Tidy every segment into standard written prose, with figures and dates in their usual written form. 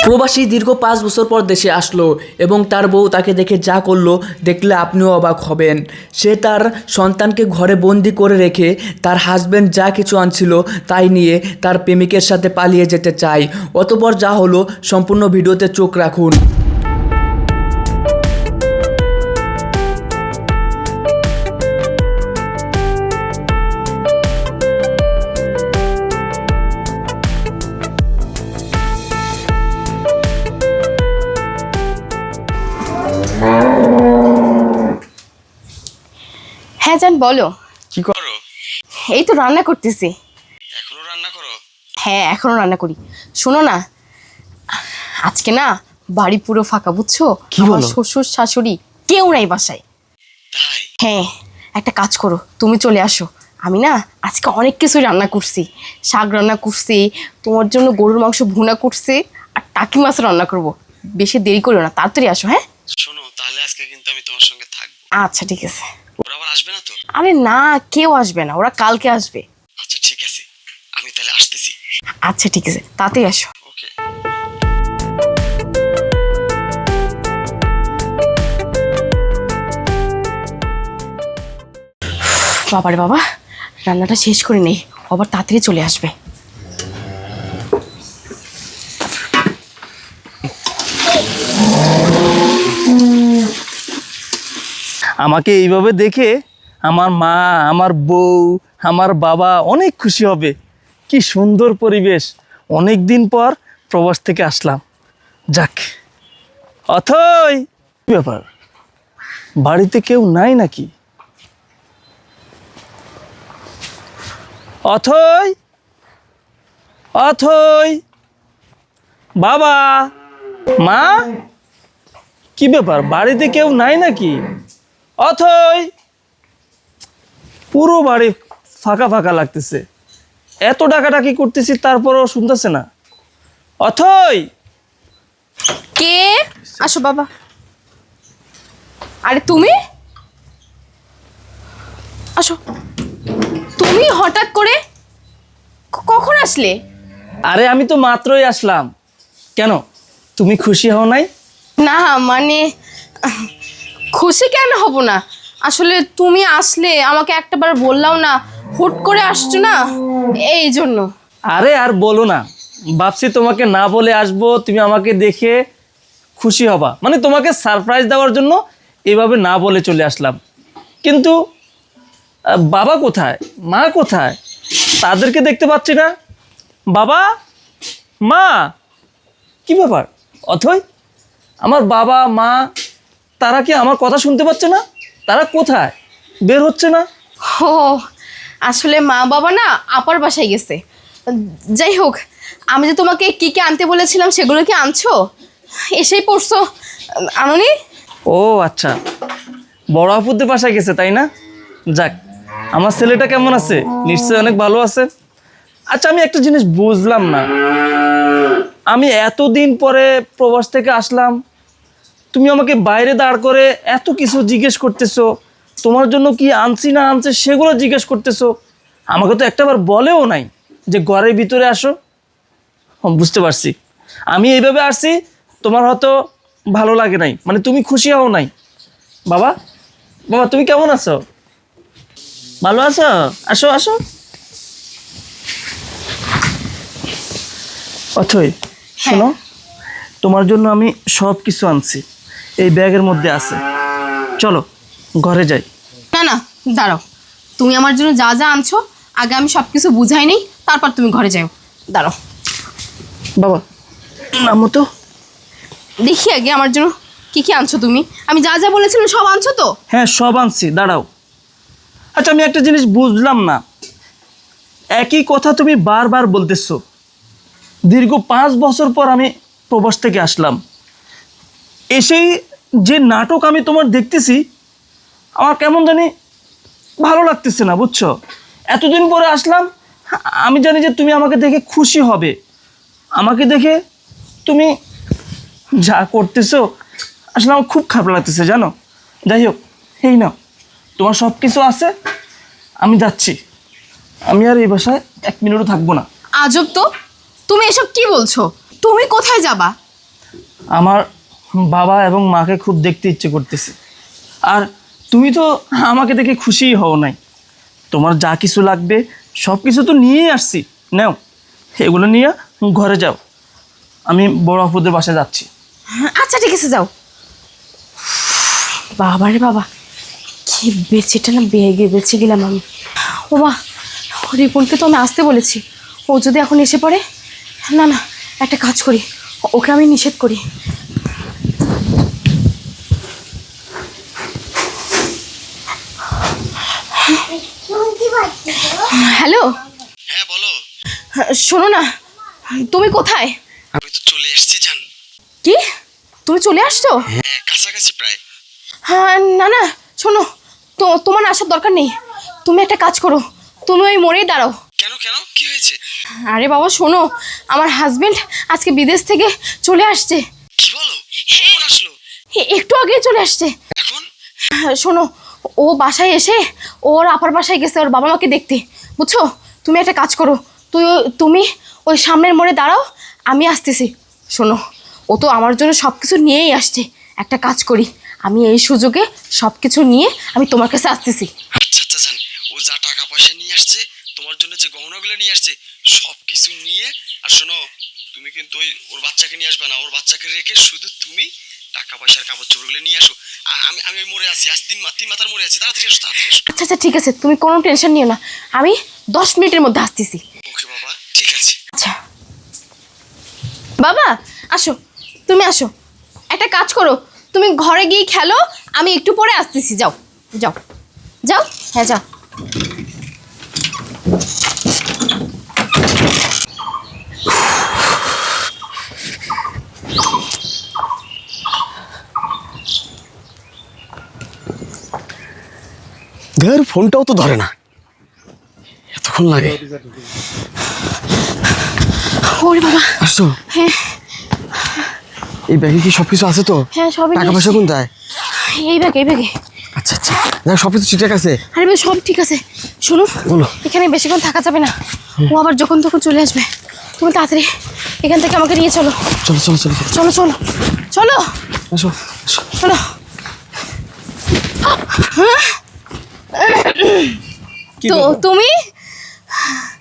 প্রবাসী দীর্ঘ 5 বছর পর দেশে আসলো এবং তার বউ তাকে দেখে যা করলো দেখলে আপনিও অবাক হবেন। সে তার সন্তানকে ঘরে বন্দি করে রেখে তার হাজব্যান্ড যা কিছু আনছিল তাই নিয়ে তার প্রেমিকের সাথে পালিয়ে যেতে চায়। অতঃপর যা হলো সম্পূর্ণ ভিডিওতে চোখ রাখুন। হ্যাঁ জান বলো। কি করো? এই তো রান্না করতেছি। এখনো রান্না করো? হ্যাঁ এখনো রান্না করি। শোনো না, আজকে না বাড়ি পুরো ফাঁকা, বুঝছো? কি আমার বলো? শ্বশুর শাশুড়ি কেউ নাই বাসায়। তাই? হ্যাঁ, একটা কাজ করো, তুমি চলে আসো। আমি না আজকে অনেক কিছুই রান্না করছি। শাক রান্না করছি, তোমার জন্য গরুর মাংস ভুনা করছি, আর টাকি মাছ রান্না করব। বেশি দেরি করো না, তাড়াতাড়ি আসো। হ্যাঁ শোনো, তাহলে আজকে কিন্তু আমি তোমার সঙ্গে থাকবো। আচ্ছা ঠিক আছে। ওরা আবার আসবে না তো? আরে না, কেউ আসবে না, ওরা কালকে আসবে। আচ্ছা ঠিক আছে, আমি তাহলে আসতেছি। আচ্ছা ঠিক আছে, তাড়াতাড়ি আসো। ওকে। বাবারে বাবা, রান্নাটা শেষ করে নেই, আবার তাড়াতাড়ি চলে আসবে। আমাকে এইভাবে দেখে আমার মা, আমার বউ, আমার বাবা অনেক খুশি হবে। কি সুন্দর পরিবেশ, অনেক দিন পর প্রবাস থেকে আসলাম। যাক, অথই কি ব্যাপার, বাড়িতে কেউ নাই নাকি? অথই, অথই, বাবা, মা, কি ব্যাপার, বাড়িতে কেউ নাই নাকি? অথই, পুরো বাড়ি ফাঁকা ফাঁকা লাগতেছে। এত ডাকাডাকি করতেছি তারপরও শুনতেছে না। অথই, কে? আসো বাবা। আরে তুমি আসো। তুমি হঠাৎ করে কখন আসলে? আরে আমি তো মাত্রই আসলাম। কেন, তুমি খুশি হও নাই? না মানে খুশি কেন হব না, আসলে তুমি আসলে আমাকে একটাবার বললাও না, হুট করে আসছো না, এই জন্য। আরে আর বলো না, ভাবছি তোমাকে না বলে আসবো, তুমি আমাকে দেখে খুশি হবা, মানে তোমাকে সারপ্রাইজ দেওয়ার জন্য এভাবে না বলে চলে আসলাম। কিন্তু বাবা কোথায়, মা কোথায়, তাদেরকে দেখতে পাচ্ছি না। বাবা, মা, কি ব্যাপার? অথই, আমার বাবা মা তারা কি আমার কথা শুনতে পাচ্ছে না? তারা কোথায়, বের হচ্ছে না? ও আসলে মা বাবা না আপার বাসায় গেছে। যাই হোক, আমি যে তোমাকে কি কি আনতে বলেছিলাম সেগুলো কি আনছো? এসেই পড়ছো, আনোনি? ও আচ্ছা, বড় আপুদের বাসায় গেছে তাই না? যাক, আমার ছেলেটা কেমন আছে? নিশ্চয়ই অনেক ভালো আছে। আচ্ছা, আমি একটা জিনিস বুঝলাম না, আমি এতদিন পরে প্রবাস থেকে আসলাম, তুমি আমাকে বাইরে দাঁড় করে এত কিছু জিজ্ঞেস করতেছো, তোমার জন্য কি আনছি না আনছে সেগুলো জিজ্ঞেস করতেছো, আমাকে তো একটাবার বলেও নাই যে ঘরের ভিতরে আসো। বুঝতে পারছি, আমি এইভাবে আসছি, তোমার হয়তো ভালো লাগে নাই, মানে তুমি খুশি হও নাই। বাবা, বাবা তুমি কেমন আছো? ভালো আছো? আসো আসো। অথই শোনো, তোমার জন্য আমি সব কিছু আনছি, এই ব্যাগের মধ্যে আছে, চলো ঘরে যাই। না না, দাঁড়াও, তুমি আমার জন্য যা যা আনছো আগে আমি সব কিছু বুঝাই নেই, তারপর তুমি ঘরে যাও। দাঁড়াও, বাবা নামো তো। দেখি আগে আমার জন্য কি কি আনছো তুমি। আমি যা যা বলেছিলাম সব আনছো তো? হ্যাঁ সব আনছি, দাঁড়াও। আচ্ছা, আমি একটা জিনিস বুঝলাম না, একই কথা তুমি বারবার বলতেছো। দীর্ঘ 5 বছর পর আমি প্রবাস থেকে আসলাম, এসেই যে নাটক আমি তোমার দেখতেছি, আমার কেমন জানি ভালো লাগতেছে না, বুঝছো? এতদিন পরে আসলাম, আমি জানি যে তুমি আমাকে দেখে খুশি হবে, আমাকে দেখে তুমি যা করতেছো আসলে আমার খুব খারাপ লাগতেছে, জানো? যাই হোক, এই নাও, তোমার সব কিছু আছে, আমি যাচ্ছি, আমি আর এই বাসায় 1 মিনিটও থাকবো না। আজব তো, তুমি এসব কি বলছো? তুমি কোথায় যাবা? আমার বাবা এবং মাকে খুব দেখতে ইচ্ছে করতেছে। আর তুমি তো আমাকে দেখে খুশিই হও নাই। তোমার যা কিছু লাগবে সব কিছু তো নিয়েই আসছি, নাও এগুলো নিয়ে ঘরে যাও। আমি বড় আপুদের বাসায় যাচ্ছি। আচ্ছা ঠিক আছে, যাও। বাবা রে বাবা, কি বেঁচেটা না বেঁচে গেলাম আমি। ও মা, রিপনকে তো আমি আসতে বলেছি, ও যদি এখন এসে পড়ে। না না, একটা কাজ করি, ওকে আমি নিষেধ করি। হ্যালো, হ্যাঁ বলো। শোনো না, তুমি কোথায়? আমি তো চলে এসেছি জান। কি, তুমি চলে আসছো? হ্যাঁ, কাছাকাছি প্রায়। হ্যাঁ, না না, শোনো, তো তোমার আসার দরকার নেই। তুমি একটা কাজ করো, তুমি ওই মোড়েই দাঁড়াও। কেন কেন, কি হয়েছে? আরে বাবা শোনো, আমার হাজবেন্ড আজকে বিদেশ থেকে চলে আসছে। কি বলো? কখন আসলো? একটু আগেই চলে আসছে। এখন? শোনো, ও বাসায় এসে ওর আপার বাসায় গেছে ওর বাবা মাকে দেখতে, বুঝছো? তুমি একটা কাজ করো, তুমি ওই সামনের মোড়ে দাঁড়াও, আমি আসতেছি। শোনো, ও তো আমার জন্য সব কিছু নিয়েই আসছে। একটা কাজ করি, আমি এই সুযোগে সব কিছু নিয়ে আমি তোমার কাছে আসতেছি। আচ্ছা আচ্ছা জান, ও যা টাকা পয়সা নিয়ে আসছে, তোমার জন্য যে গহনাগুলো নিয়ে আসছে সব কিছু নিয়ে। আর শোনো, তুমি কিন্তু ওর বাচ্চাকে নিয়ে আসবে না, ওর বাচ্চাকে রেখে শুধু তুমি টাকা পয়সার কাপড় চোপড়গুলো নিয়ে আসো। আমি আমি ওই মোড়ে আছি, আজ তিন মাথার মোড়ে আছি, তাড়াতাড়ি আসো তাড়াতাড়ি আসো। আচ্ছা আচ্ছা ঠিক আছে, তুমি কোনো টেনশন নিও না, আমি 10 মিনিটের মধ্যে আসতেছি। ওকে বাবা, ঠিক আছে। আচ্ছা বাবা, আসো, তুমি আসো। একটা কাজ করো, তুমি ঘরে গিয়ে খেলো, আমি একটু পরে আসতেছি। যাও যাও যাও, হ্যাঁ যাও। ধর, ফোনটাও তো ধরে না, এতক্ষণ লাগে। ওরে বাবা, আসছো? হ্যাঁ এই ব্যাগে কি সবকিছু আছে তো? হ্যাঁ, সবই টাকা পয়সা কোন যায়? এই ব্যাগে, এই ব্যাগে। আচ্ছা আচ্ছা, দেখ সবকিছু ঠিকঠাক আছে। আরে ভাই, সব ঠিক আছে। শোনো, বলো। এখানে বেশিক্ষণ থাকা যাবে না, ও আবার যখন তখন চলে আসবে। তুমি তাড়াতাড়ি এখান থেকে আমাকে নিয়ে চলো। চলো চলো চলো চলো চলো চলো আসো আসো। চলো। কি তো ব্যাপার? তুমি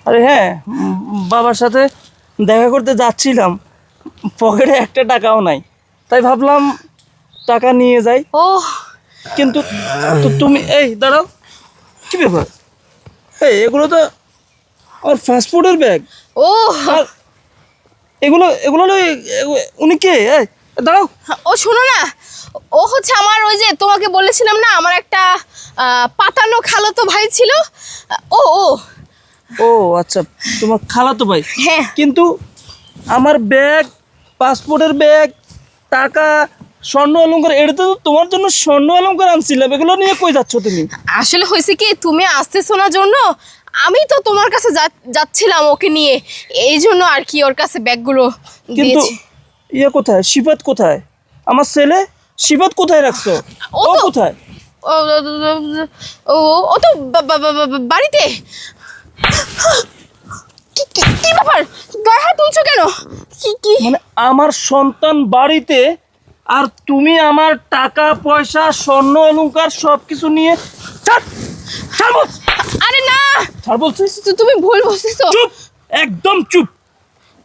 আরে হ্যাঁ, বাবার সাথে দেখা করতে যাচ্ছিলাম, পকেটে একটা টাকাও নাই, তাই ভাবলাম টাকা নিয়ে যাই। ও কিন্তু তো তুমি, এই দাঁড়াও, কি ব্যাপার? এই এগুলো তো আমার ফাস্টফুডের ব্যাগ। ও আর এগুলো এগুলো হলো উনি কে? এই দাঁড়াও। ও শোনো না, ও হচ্ছে আমার ওই যে তোমাকে বলেছিলাম না, আমার একটা পাতানো খালাতো ভাই ছিল। ও ও ও আচ্ছা, তোমার খালাতো ভাই। হ্যাঁ। কিন্তু আমার ব্যাগ, পাসপোর্টের ব্যাগ, টাকা, স্বর্ণ অলংকার, এটা তো তোমার জন্য স্বর্ণ অলংকার আনছিলাম, এগুলো নিয়ে কই যাচ্ছ তুমি? আসলে হয়েছে কি, তুমি আসতেছো না জন্য আমি তো তোমার কাছে যাচ্ছিলাম ওকে নিয়ে, এই জন্য আর কি ওর কাছে ব্যাগগুলো কিন্তু দিয়েছি। ইয়ে কোথায়, শিফাত কোথায়? আমার ছেলে শিফাত কোথায় রাখছো? ও ও তো- কোথায়? ও ও ও তো বাড়িতে। কি ব্যাপার, গায়ে হাত তুলছো কেন? কি কি মানে আমার সন্তান বাড়িতে, আর তুমি আমার টাকা পয়সা, স্বর্ণ অলংকার সব কিছু নিয়ে ছাড়, ছাড় বলছি, আরে না, ছাড় বলছি। তুমি ভুল বলছিছো। চুপ, একদম চুপ,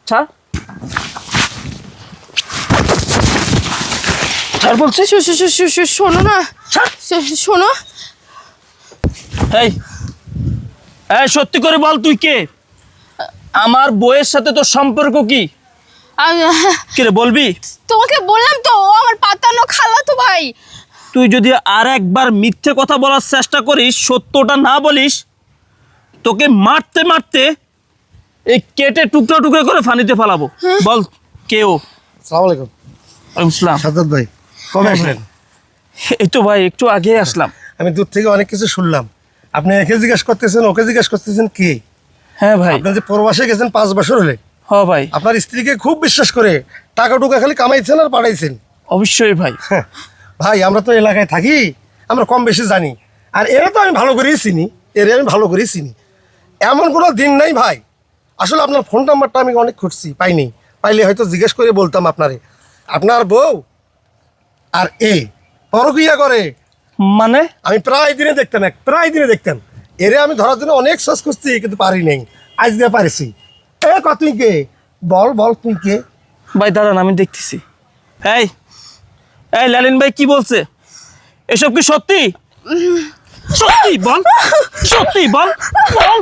ছাড়, ছাড় বলছি। শোনো না, ছাড়। শোনো। এই এই সত্যি করে বল, তুই কে? আমার বউয়ের সাথে তোর সম্পর্ক কি? কি রে, বলবি? তোমাকে বললাম তো, ও আমার পাতানো খালাতো ভাই। তুই যদি আর একবার মিথ্যে কথা বলার চেষ্টা করিস, সত্যটা না বলিস, তোকে মারতে মারতে এই কেটে টুকরো টুকরো করে ফানিতে ফেলাবো। বল কে ও? সালাম আলাইকুম। ওয়ালাইকুম আসসালাম। সাজ্জাদ ভাই, কবে আসলেন? এই তো ভাই একটু আগে আসলাম। আমি দূর থেকে অনেক কিছু শুনলাম। আপনি একে জিজ্ঞেস করতেছেন, ওকে জিজ্ঞেস করতেছেন, কে? হ্যাঁ ভাই। আপনি যে প্রবাসে গেছেন 5 বছর হলে, হ ভাই, আপনার স্ত্রীকে খুব বিশ্বাস করে টাকা টুকা খালি কামাইছেন আর পাঠাইছেন। অবশ্যই ভাই। হ্যাঁ, ভাই আমরা তো এলাকায় থাকি, আমরা কম বেশি জানি। আর এরা তো আমি ভালো করেই চিনি, এরা আমি ভালো করেই চিনি। এমন কোনো দিন নাই ভাই। আসলে আপনার ফোন নাম্বারটা আমি অনেক খুঁজছি, পাইনি। পাইলে হয়তো জিজ্ঞেস করে বলতাম আপনারে। আপনার বউ আর পরকিয়া করে। মানে আমি প্রায় দিনে দেখতাম এরে আমি ধরার জন্য অনেক চেষ্টা করছি কিন্তু পারি নাই, আজ দিয়ে পারিছি। তুই কে? বল তুই কে? ভাই দাঁড়ান, আমি দেখতেছি। এই এই লালিন ভাই কি বলছে? এসব কি সত্যি? সত্যি বল, সত্যি বল, বল।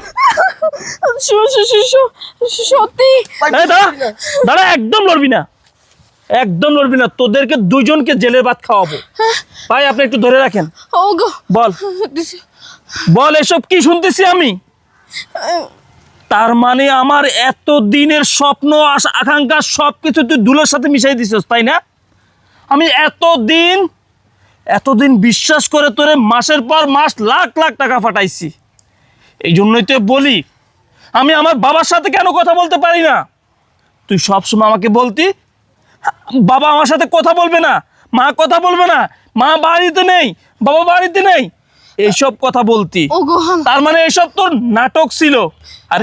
সত্যি এই দাঁড়া দাঁড়া, একদম লড়বি না, একদম লড়বি না, তোদেরকে দুইজনকে জেলের ভাত খাওয়াবো। ভাই আপনি একটু ধরে রাখেন। ওগো বল বল, এসব কি শুনতেছি আমি? তার মানে আমার এত দিনের স্বপ্ন আশা আকাঙ্ক্ষা সবকিছু তুই দুলের সাথে মিশাই দিছিস, তাই না? আমি এতদিন বিশ্বাস করে তোরে মাসের পর মাস লাখ লাখ টাকা ফাটাইছি। এই জন্যই তো বলি আমি আমার বাবার সাথে কেন কথা বলতে পারি না। তুই সবসময় আমাকে বলতি বাবা আমার সাথে কথা বলবে না, মা কথা বলবে না, মা বাড়িতে নেই, বাবা বাড়িতে নেই, এইসব কথা বলতি। ওগো তার মানে এইসব তোর নাটক ছিল। আর